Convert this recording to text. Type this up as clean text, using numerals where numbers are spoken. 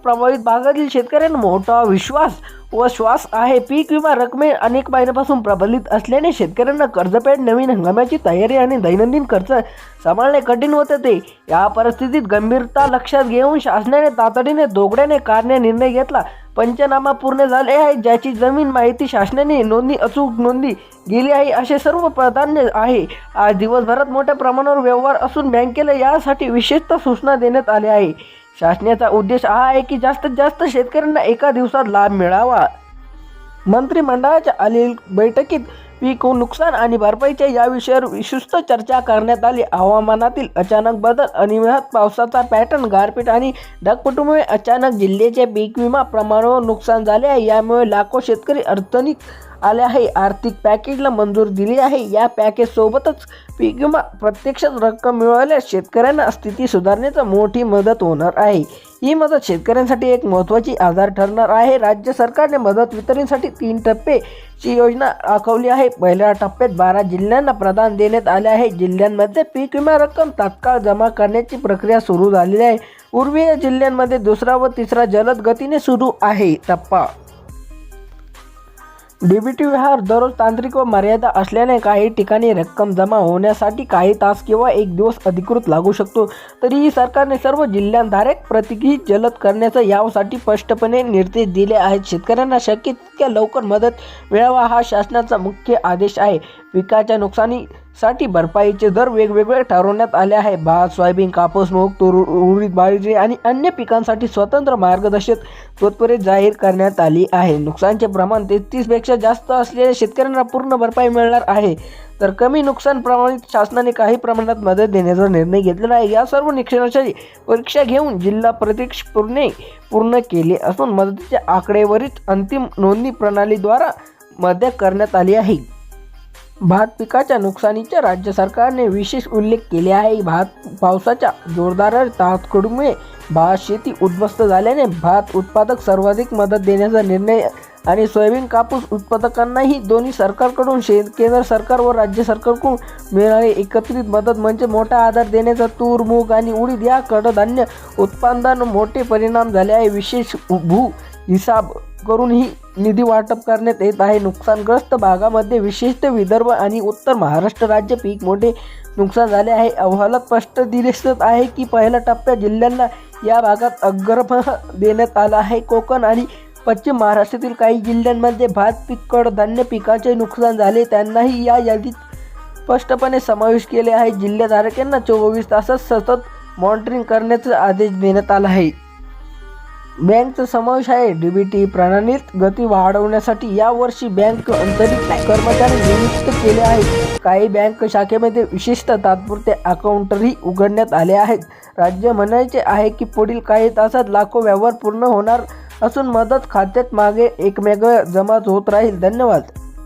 प्रभावित भागातील शेतकऱ्यांना मोठा विश्वास व श्वास आहे. पीक विमा रकमे अनेक महिन्यापासून प्रलंबित असल्याने शेतकऱ्यांना कर्जफेड, नवीन हंगामाची तयारी आणि दैनंदिन खर्च सांभाळणे कठीण होत होते. या परिस्थितीत गंभीरता लक्षात घेऊन शासनाने तातडीने तोडगा काढण्याचा निर्णय घेतला. पंचनामा पूर्ण झाले आहे, ज्याची जमीन माहिती शासनाने नोंदणी अचूक नोंदली गेली आहे असे सर्व प्राधान्य आहे. आज दिवसभरात मोठ्या प्रमाणावर व्यवहार असून बँकेला यासाठी विशेष सूचना देण्यात आल्या आहे. शासनाचा उद्देश हा आहे की जास्तीत जास्त शेतकऱ्यांना एका दिवसात लाभ मिळावा. मंत्रिमंडळाच्या आलेल्या बैठकीत पीक नुकसान आणि भरपाईच्या या विषयावर विस्तृत चर्चा करण्यात आली. हवामानातील अचानक बदल, अनियमित पावसाचा पॅटर्न, गारपीट आणि ढगफुटीमुळे अचानक जिल्ह्याचे पीक विमा प्रमाणावर नुकसान झाले आहे. यामुळे लाखो शेतकरी अडचणीत आले आहे. आर्थिक पॅकेजला मंजुरी दिली आहे. या पॅकेज सोबतच पीक विमा प्रत्यक्षात रक्कम मिळाल्यास शेतकऱ्यांना स्थिती सुधारण्यास मोठी मदत होणार आहे. ही मदत शेतकऱ्यांसाठी एक महत्त्वाची आधार ठरणार आहे. राज्य सरकारने मदत वितरणासाठी 3 टप्प्याची योजना आखली आहे. पहिल्या टप्प्यात 12 जिल्ह्यांना प्राधान्य देण्यात आले आहे. जिल्ह्यांमध्ये पीक विमा रक्कम तात्काळ जमा करण्याची प्रक्रिया सुरू झालेली आहे. उर्वरित जिल्ह्यांमध्ये दुसरा व तिसरा जलद गतीने सुरू आहे. टप्पा डीबीटी व्यवहार दररोज तांत्रिक व मर्यादा असल्याने काही ठिकाणी रक्कम जमा होण्यासाठी काही तास किंवा एक दिवस अधिकृत लागू शकतो. तरीही सरकारने सर्व जिल्ह्यांधारक प्रतिक्रिया जलद करण्याचा यासाठी स्पष्टपणे निर्देश दिले आहेत. शेतकऱ्यांना शक्य तितक्या लवकर मदत मिळावा हा शासनाचा मुख्य आदेश आहे. पिकाच्या नुकसानीसाठी भरपाईचे दर वेगवेगळे ठरवण्यात आले आहे. भात, सोयाबीन, कापूस, मूग, तूर, उडीद, बाजरी आणि अन्य पिकांसाठी स्वतंत्र मार्गदर्शक तत्त्वे जाहीर करण्यात आली आहे. नुकसानाचे प्रमाण 33 पेक्षा जास्त असलेल्या शेतकऱ्यांना पूर्ण भरपाई मिळणार आहे, तर कमी नुकसान प्रमाणित शासनाने काही प्रमाणात मदत देण्याचा निर्णय घेतलेला आहे. या सर्व निकषांची परीक्षा घेऊन जिल्हा प्रतिक्षेपणे पूर्ण केले असून मदतीच्या आकडेवारीत अंतिम नोंदणी प्रणालीद्वारा मदत करण्यात आली आहे. भात पिकाच्या नुकसानीचा राज्य सरकारने विशेष उल्लेख केले आहे. भात पावसाच्या जोरदार तात्काळमुळे भात शेती उद्ध्वस्त झाल्याने भात उत्पादक सर्वाधिक मदत देण्याचा निर्णय आणि सोयाबीन कापूस उत्पादकांनाही दोन्ही सरकारकडून केंद्र सरकार व राज्य सरकारकडून मिळणारी एकत्रित मदत म्हणजे मोठा आधार देण्याचा तूर, मूग आणि उडीद या कडधान्य उत्पादन मोठे परिणाम झाले आहे. विशेष भू हिसाब करून ही निधी वाटप करण्यात येत आहे. नुकसानग्रस्त भागामध्ये विशेषतः विदर्भ आणि उत्तर महाराष्ट्र राज्य पीक मोठे नुकसान झाले आहे. अहवालात स्पष्ट दिसत आहे की पहिल्या टप्प्यात जिल्ह्यांना या भागात अग्रभाग देण्यात आला आहे. कोकण आणि पश्चिम महाराष्ट्रातील काही जिल्ह्यांमध्ये भात पीक, कडधान्य पिकाचे नुकसान झाले त्यांनाही या यादीत स्पष्टपणे समावेश केले आहे. जिल्हाधारकांना 24 तासात सतत मॉनिटरिंग करण्याचा आदेश देण्यात आला आहे. बँकचा समावेश आहे. डीबीटी प्रणालीत गती वाढवण्यासाठी यावर्षी बँक अंतरिम कर्मचारी नियुक्त केले आहेत. काही बँक शाखेमध्ये विशिष्ट तात्पुरते अकाउंटही उघडण्यात आले आहेत. राज्य म्हणायचे आहे की पुढील काही तासात लाखो व्यवहार पूर्ण होणार असून मदत खात्यात मागे एकमेकांना जमा होत राहील. धन्यवाद.